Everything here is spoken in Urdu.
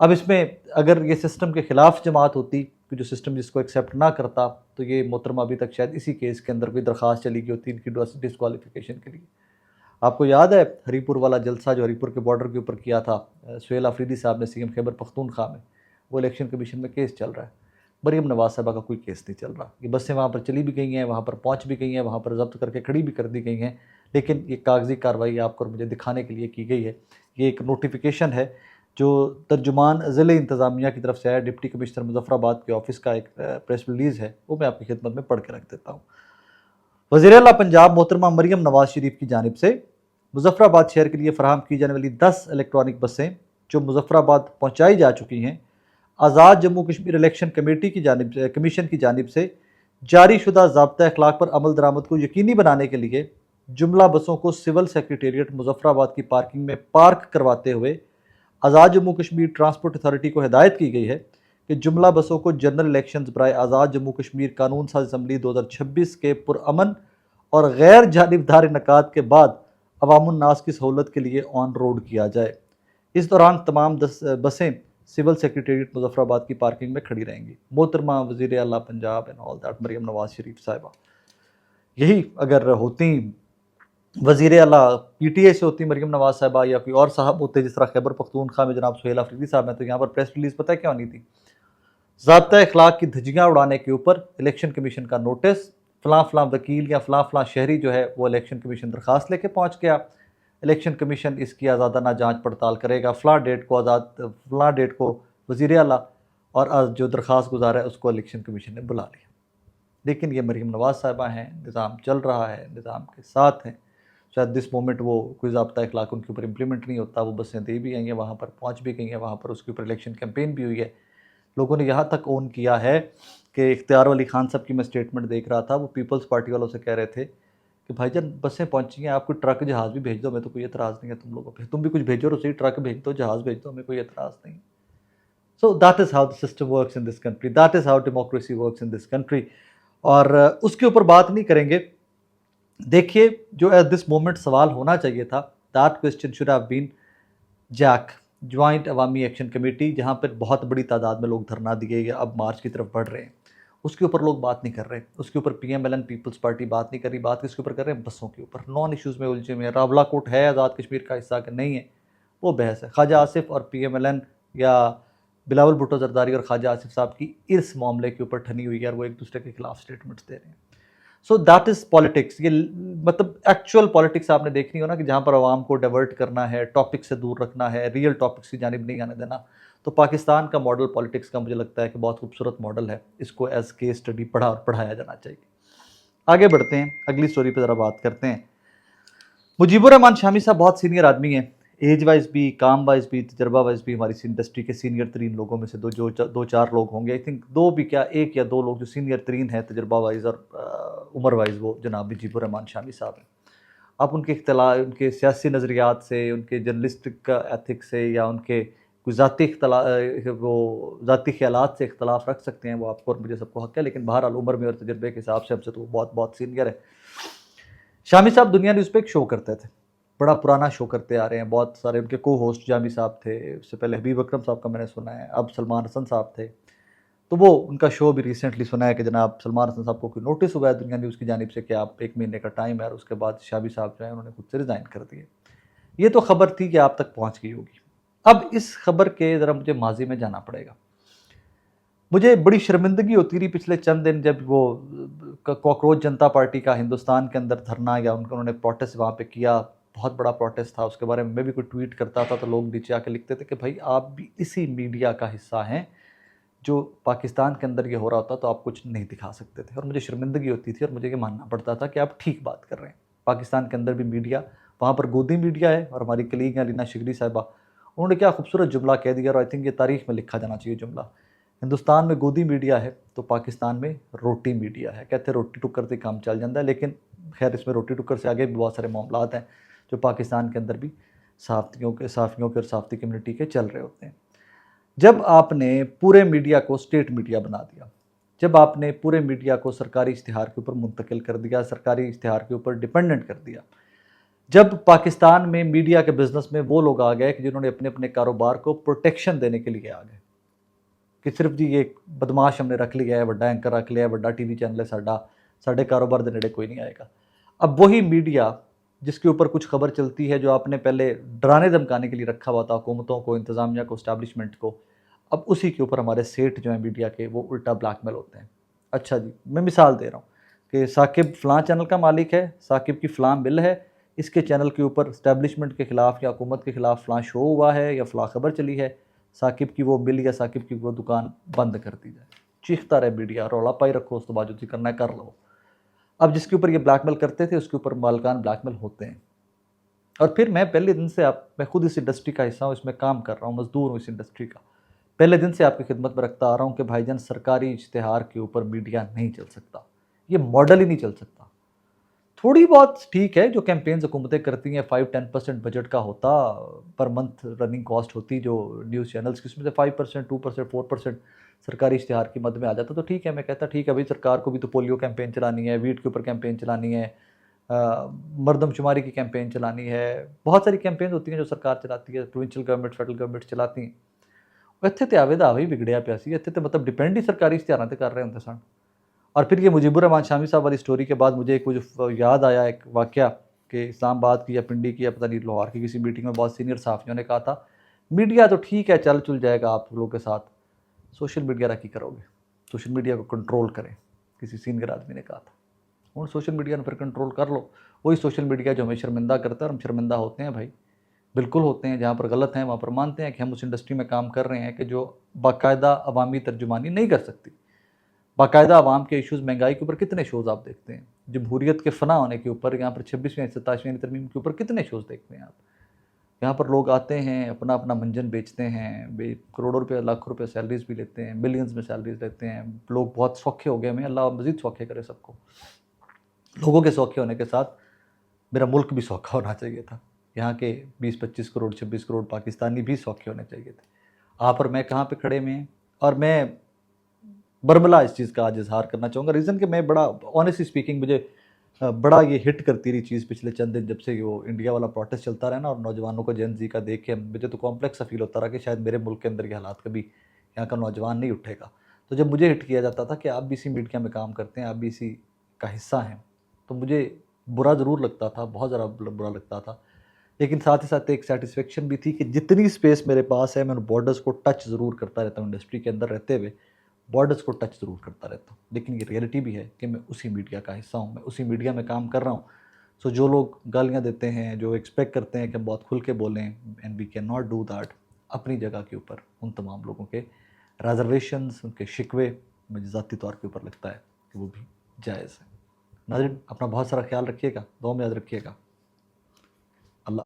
اب اس میں اگر یہ سسٹم کے خلاف جماعت ہوتی کہ جو سسٹم جس کو ایکسیپٹ نہ کرتا تو یہ محترمہ ابھی تک شاید اسی کیس کے اندر کوئی درخواست چلی گئی ہوتی ان کی ڈسکوالیفیکیشن کے لیے۔ آپ کو یاد ہے ہری پور والا جلسہ جو ہری پور کے بارڈر کے اوپر کیا تھا سہیل آفریدی صاحب نے سی ایم خیبر پختونخوا میں، وہ الیکشن کمیشن میں کیس چل رہا ہے۔ مریم نواز صاحبہ کا کوئی کیس نہیں چل رہا، یہ بسیں وہاں پر چلی بھی گئی ہیں، وہاں پر پہنچ بھی گئی ہیں، وہاں پر ضبط کر کے کھڑی بھی کر دی گئی ہیں، لیکن یہ کاغذی کارروائی آپ کو مجھے دکھانے کے لیے کی گئی ہے۔ یہ ایک نوٹیفیکیشن ہے جو ترجمان ضلع انتظامیہ کی طرف سے ہے، ڈپٹی کمشنر مظفر آباد کے آفس کا ایک پریس ریلیز ہے، وہ میں آپ کی خدمت میں پڑھ کے رکھ دیتا ہوں۔ وزیر اعلیٰ پنجاب محترمہ مریم نواز شریف کی جانب سے مظفر آباد شہر کے لیے فراہم کی جانے والی 10 الیکٹرانک بسیں جو مظفر آباد پہنچائی جا چکی ہیں، آزاد جموں کشمیر الیکشن کمیشن کی جانب سے جاری شدہ ضابطہ اخلاق پر عمل درآمد کو یقینی بنانے کے لیے جملہ بسوں کو سول سیکریٹریٹ مظفر آباد کی پارکنگ میں پارک کرواتے ہوئے آزاد جموں کشمیر ٹرانسپورٹ اتھارٹی کو ہدایت کی گئی ہے کہ جملہ بسوں کو جنرل الیکشنز برائے آزاد جموں کشمیر قانون ساز اسمبلی 2026 کے پرامن اور غیر جانبدار انعقاد کے بعد عوام الناس کی سہولت کے لیے آن روڈ کیا جائے۔ اس دوران تمام 10 بسیں سول سیکریٹریٹ مظفر آباد کی پارکنگ میں کھڑی رہیں گی۔ محترمہ وزیر اعلیٰ Punjab and all that Maryam Nawaz Sharif صاحبہ، یہی اگر ہوتی وزیر اعلیٰ پی ٹی اے سے ہوتی مریم نواز صاحبہ یا کوئی اور صاحب ہوتے جس طرح خیبر پختونخوا میں جناب سہیل آفریدی صاحب ہیں، تو یہاں پر پریس ریلیز پتہ کیا ہونی تھی؟ ضابطہ اخلاق کی دھجیاں اڑانے کے اوپر الیکشن کمیشن کا نوٹس، فلاں فلاں وکیل یا فلاں فلاں شہری جو ہے وہ الیکشن کمیشن درخواست لے کے پہنچ گیا، الیکشن کمیشن اس کی آزادانہ جانچ پڑتال کرے گا، فلاں ڈیٹ کو وزیر اعلیٰ اور جو درخواست گزار ہے اس کو الیکشن کمیشن نے بلا لیا۔ لیکن یہ مریم نواز صاحبہ ہیں، نظام چل رہا ہے، نظام کے ساتھ ہیں، شاید دس مومنٹ وہ کوئی ضابطہ اخلاق ان کے اوپر امپلیمنٹ نہیں ہوتا، وہ بسیں دے بھی گئی ہیں، وہاں پر پہنچ بھی گئی ہیں، وہاں پر اس کے اوپر الیکشن کیمپین بھی ہوئی ہے۔ لوگوں نے یہاں تک اون کیا ہے کہ اختیار علی خان صاحب کی میں سٹیٹمنٹ دیکھ رہا تھا، وہ پیپلز پارٹی والوں سے کہہ رہے تھے کہ بھائی جان بسیں پہنچی ہیں، آپ کوئی ٹرک جہاز بھی بھیج دو، ہمیں تو کوئی اعتراض نہیں ہے تم لوگوں پہ، تم بھی کچھ بھیجو تو صحیح، ٹرک بھیج دو، جہاز بھیج دو، ہمیں کوئی اعتراض نہیں۔ So that is how the system works in this country, that is how democracy works in this country. اور اس کے اوپر بات نہیں کریں گے۔ دیکھیے جو ایٹ دس مومنٹ سوال ہونا چاہیے تھا، that question should have been Jack joint عوامی ایکشن کمیٹی، جہاں پر بہت بڑی تعداد میں لوگ دھرنا دیے گئے، اب مارچ کی طرف بڑھ رہے ہیں، اس کے اوپر لوگ بات نہیں کر رہے، اس کے اوپر P M L N Peoples Party بات نہیں کر رہی، بات کس کے اوپر کر رہے ہیں؟ بسوں کے اوپر۔ نان ایشوز میں الجھے ہوئے ہیں، راولا کوٹ ہے آزاد کشمیر کا حصہ کہ نہیں ہے، وہ بحث ہے۔ خواجہ آصف اور پی ایم ایل این یا بلاول بھٹو زرداری اور خواجہ آصف صاحب کی اس معاملے کے اوپر ٹھنی ہوئی ہے اور وہ ایک دوسرے کے خلاف سٹیٹمنٹس دے رہے ہیں۔ سو دیٹ از پالیٹکس، یہ مطلب ایکچوئل پالیٹکس آپ نے دیکھنی ہو نا، کہ جہاں پر عوام کو ڈیورٹ کرنا ہے، ٹاپک سے دور رکھنا ہے، ریئل ٹاپکس کی جانب نہیں آنے دینا، تو پاکستان کا ماڈل پالیٹکس کا مجھے لگتا ہے کہ بہت خوبصورت ماڈل ہے، اس کو ایز کیس اسٹڈی پڑھا اور پڑھایا جانا چاہیے۔ آگے بڑھتے ہیں، اگلی سٹوری پہ ذرا بات کرتے ہیں۔ مجیب الرحمان شامی صاحب بہت سینئر آدمی ہیں، ایج وائز بھی، کام وائز بھی، تجربہ وائز بھی، ہماری انڈسٹری کے سینئر ترین لوگوں میں سے دو چار لوگ ہوں گے، آئی تھنک دو بھی کیا، ایک یا دو لوگ جو سینئر ترین ہیں تجربہ وائز اور عمر وائز، وہ جناب مجیب الرحمان شامی صاحب ہیں۔ آپ ان کے سیاسی نظریات سے، ان کے جرنلسٹک ایتھک سے، یا ان کے کوئی ذاتی خیالات سے اختلاف رکھ سکتے ہیں، وہ آپ کو اور مجھے سب کو حق ہے، لیکن بہرحال عمر میں اور تجربے کے حساب سے ہم سے تو وہ بہت بہت سینئر ہے۔ شامی صاحب دنیا نیوز پہ ایک شو کرتے تھے، بڑا پرانا شو کرتے آ رہے ہیں، بہت سارے ان کے کو ہوسٹ جامی صاحب تھے، اس سے پہلے حبیب اکرم صاحب کا میں نے سنا ہے، اب سلمان حسن صاحب تھے، تو وہ ان کا شو بھی ریسنٹلی سنا ہے کہ جناب سلمان حسن صاحب کو کوئی نوٹس ہوا ہے دنیا نیوز کی جانب سے کہ آپ 1 مہینے کا ٹائم ہے، اور اس کے بعد شامی صاحب جو ہیں انہوں نے خود سے ریزائن کر دیے۔ یہ تو خبر تھی کہ آپ تک پہنچ گئی ہوگی۔ اب اس خبر کے ذرا مجھے ماضی میں جانا پڑے گا۔ مجھے بڑی شرمندگی ہوتی رہی پچھلے چند دن جب وہ کاکروچ جنتا پارٹی کا ہندوستان کے اندر دھرنا، یا انہوں نے پروٹیسٹ وہاں پہ کیا، بہت بڑا پروٹیسٹ تھا، اس کے بارے میں بھی کوئی ٹویٹ کرتا تھا تو لوگ نیچے آ کے لکھتے تھے کہ بھائی آپ بھی اسی میڈیا کا حصہ ہیں جو پاکستان کے اندر یہ ہو رہا ہوتا تو آپ کچھ نہیں دکھا سکتے تھے، اور مجھے شرمندگی ہوتی تھی اور مجھے یہ ماننا پڑتا تھا کہ آپ ٹھیک بات کر رہے ہیں۔ پاکستان کے اندر بھی میڈیا، وہاں پر گودی میڈیا ہے، اور ہماری کلیگ ہیں لینا شگری صاحبہ، انہوں نے کیا خوبصورت جملہ کہہ دیا، اور آئی تھنک یہ تاریخ میں لکھا جانا چاہیے جملہ، ہندوستان میں گودی میڈیا ہے تو پاکستان میں روٹی میڈیا ہے۔ کہتے ہیں روٹی ٹکر سے کام چل جاتا ہے، لیکن خیر اس میں روٹی ٹکر سے آگے بھی بہت سارے معاملات ہیں جو پاکستان کے اندر بھی صحافیوں کے اور صحافتی کمیونٹی کے چل رہے ہوتے ہیں۔ جب آپ نے پورے میڈیا کو اسٹیٹ میڈیا بنا دیا، جب آپ نے پورے میڈیا کو سرکاری اشتہار کے اوپر منتقل کر دیا، سرکاری اشتہار کے اوپر ڈیپینڈنٹ کر دیا، جب پاکستان میں میڈیا کے بزنس میں وہ لوگ آ گئے کہ جنہوں نے اپنے اپنے کاروبار کو پروٹیکشن دینے کے لیے آ گئے کہ صرف جی یہ بدماش ہم نے رکھ لیا ہے، بڑا اینکر رکھ لیا ہے، بڑا ٹی وی چینل ہے ساڈا، ساڈے کاروبار دے نیڑے کوئی نہیں آئے گا۔ اب وہی میڈیا جس کے اوپر کچھ خبر چلتی ہے جو آپ نے پہلے ڈرانے دھمکانے کے لیے رکھا ہوا تھا حکومتوں کو، انتظامیہ کو، اسٹیبلشمنٹ کو، اب اسی کے اوپر ہمارے سیٹ جو ہیں میڈیا کے وہ الٹا بلیک میل ہوتے ہیں۔ اچھا جی، میں مثال دے رہا ہوں کہ ثاقب فلاں چینل کا مالک ہے، ثاقب کی فلاں بل ہے، اس کے چینل کے اوپر اسٹیبلشمنٹ کے خلاف یا حکومت کے خلاف فلاں شو ہوا ہے یا فلاں خبر چلی ہے، ثاقب کی وہ بل یا ثاقب کی وہ دکان بند کر دی جائے۔ چیختا رہے میڈیا، رولا پائی رکھو، اس تو بعد جو چیز کرنا ہے کر لو۔ اب جس کے اوپر یہ بلیک میل کرتے تھے اس کے اوپر مالکان بلیک میل ہوتے ہیں۔ اور پھر میں پہلے دن سے میں خود اس انڈسٹری کا حصہ ہوں، اس میں کام کر رہا ہوں، مزدور ہوں اس انڈسٹری کا، پہلے دن سے آپ کی خدمت میں رکھتا آ رہا ہوں کہ بھائی جان سرکاری اشتہار کے اوپر میڈیا نہیں چل سکتا، یہ ماڈل ہی نہیں چل سکتا۔ تھوڑی بہت ٹھیک ہے جو کیمپینز حکومتیں کرتی ہیں، 5-10% بجٹ کا ہوتا پر منتھ رننگ کاسٹ ہوتی جو نیوز چینلز کی، اس میں سے 5%، 2%، 4% سرکاری اشتہار کی مد میں آ جاتا تو ٹھیک ہے، میں کہتا ٹھیک ہے بھائی، سرکار کو بھی تو پولیو کیمپین چلانی ہے، ویٹ کے اوپر کیمپین چلانی ہے، مردم شماری کی کیمپین چلانی ہے، بہت ساری کیمپین ہوتی ہیں جو سرکار چلاتی ہے، پروونشل گورنمنٹ، فیڈرل گورنمنٹ چلاتی ہیں۔ اتنے تو آوے دا آوے ہی بگڑیا پیا سی، اتنے تو مطلب ڈیپینڈ ہی سرکاری اشتہاراں تے کر رہے ہوندے سن۔ اور پھر یہ مجیب الرحمان شامی صاحب والی سٹوری کے بعد مجھے کچھ یاد آیا ایک واقعہ کہ اسلام آباد کی یا پنڈی کی یا پتہ نہیں لاہور کی کسی میٹنگ میں بہت سینئر صحافیوں نے کہا تھا میڈیا تو ٹھیک ہے چل چل جائے گا آپ لوگوں کے ساتھ، سوشل میڈیا کی کرو گے، سوشل میڈیا کو کنٹرول کریں، کسی سینئر آدمی نے کہا تھا۔ اور سوشل میڈیا نے پھر کنٹرول کر لو، وہی سوشل میڈیا جو ہمیں شرمندہ کرتا ہے، اور ہم شرمندہ ہوتے ہیں بھائی، بالکل ہوتے ہیں، جہاں پر غلط ہیں وہاں پر مانتے ہیں کہ ہم اس انڈسٹری میں کام کر رہے ہیں کہ جو باقاعدہ عوامی ترجمانی نہیں کر سکتی۔ باقاعدہ عوام کے ایشوز، مہنگائی کے اوپر کتنے شوز آپ دیکھتے ہیں، جمہوریت کے فنا ہونے کے اوپر، یہاں پر 26ویں 27ویں ترمیم کے اوپر کتنے شوز دیکھتے ہیں آپ۔ یہاں پر لوگ آتے ہیں، اپنا اپنا منجن بیچتے ہیں، کروڑوں روپے، لاکھ روپے سیلریز بھی لیتے ہیں، ملینز میں سیلریز لیتے ہیں، لوگ بہت سوکھے ہو گئے ہیں، اللہ مزید سوکھے کرے سب کو۔ لوگوں کے سوکھے ہونے کے ساتھ میرا ملک بھی سوکھا ہونا چاہیے تھا، یہاں کے 20-25 کروڑ 26 کروڑ پاکستانی بھی سوکھے ہونے چاہیے تھے۔ آپ اور میں کہاں پہ کھڑے ہوئے ہیں، اور میں برملا اس چیز کا آج اظہار کرنا چاہوں گا، ریزن کہ میں بڑا آنیسٹلی اسپیکنگ مجھے بڑا یہ ہٹ کرتی رہی چیز پچھلے چند دن جب سے وہ انڈیا والا پروٹیسٹ چلتا رہا نا، اور نوجوانوں کو جین زی کا دیکھ کے مجھے تو کمپلیکس سا فیل ہوتا رہا کہ شاید میرے ملک کے اندر یہ حالات کبھی یہاں کا نوجوان نہیں اٹھے گا۔ تو جب مجھے ہٹ کیا جاتا تھا کہ آپ بھی اسی میڈیا میں کام کرتے ہیں، آپ بھی اسی کا حصہ ہیں، تو مجھے برا ضرور لگتا تھا، بہت زیادہ برا لگتا تھا، لیکن ساتھ ہی ساتھ ایک سیٹسفیکشن بھی تھی کہ جتنی سپیس میرے پاس ہے میں ان بارڈرز کو ٹچ ضرور کرتا رہتا ہوں، انڈسٹری کے اندر رہتے ہوئے بارڈرز کو ٹچ ضرور کرتا رہتا ہوں، لیکن یہ ریئلٹی بھی ہے کہ میں اسی میڈیا کا حصہ ہوں، میں اسی میڈیا میں کام کر رہا ہوں۔ سو جو لوگ گالیاں دیتے ہیں، جو ایکسپیکٹ کرتے ہیں کہ ہم بہت کھل کے بولیں، and we can not do that, اپنی جگہ کے اوپر ان تمام لوگوں کے ریزرویشنز، ان کے شکوے مجھے ذاتی طور کے اوپر لگتا ہے کہ وہ بھی جائز ہے۔ ناظرین، اپنا بہت سارا خیال رکھیے گا، دعا میں یاد رکھیے گا۔